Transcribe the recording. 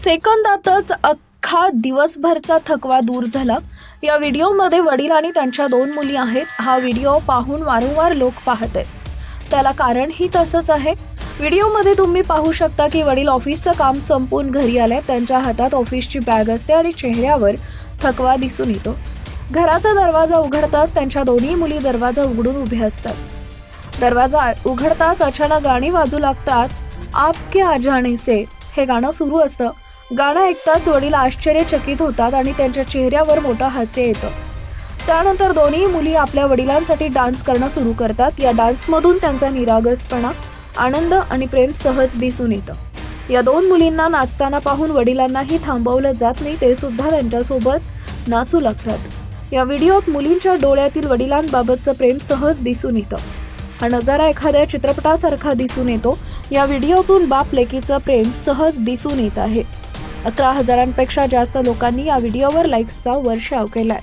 सेकंदातच अख्खा दिवसभरचा थकवा दूर झाला। या व्हिडिओमध्ये वडील आणि त्यांच्या 2 मुली आहेत। हा व्हिडिओ पाहून वारंवार लोक पाहत आहेत। त्याला कारणही तसंच आहे। व्हिडिओमध्ये तुम्ही पाहू शकता की वडील ऑफिसचं काम संपवून घरी आले। त्यांच्या हातात ऑफिसची बॅग असते आणि चेहऱ्यावर थकवा दिसून येतो। घराचा दरवाजा उघडताच त्यांच्या दोन्ही मुली दरवाजा उघडून उभ्या असतात। दरवाजा उघडताच अचानक गाणी वाजू लागतात। आप क्या जाने से हे गाणं सुरू असतं। गाणं ऐकताच वडील आश्चर्यचकित होतात आणि त्यांच्या चेहऱ्यावर मोठं हास्य येतं। त्यानंतर दोन्ही मुली आपल्या वडिलांसाठी डान्स करणं सुरू करतात। या डान्समधून त्यांचा निरागसपणा, आनंद आणि प्रेम सहज दिसून येतं। या 2 मुलींना नाचताना पाहून वडिलांनाही थांबवलं जात नाही, ते सुद्धा त्यांच्यासोबत नाचू लागतात। या व्हिडिओत मुलींच्या डोळ्यातील वडिलांबाबतचं प्रेम सहज दिसून येतं। हा नजारा एखाद्या चित्रपटासारखा दिसून येतो। या व्हिडिओतून बाप लेकीचं प्रेम सहज दिसून येत आहे। 11,000पेक्षा जास्त लोकांनी या व्हिडिओवर लाईक्सचा वर्षाव केलाय।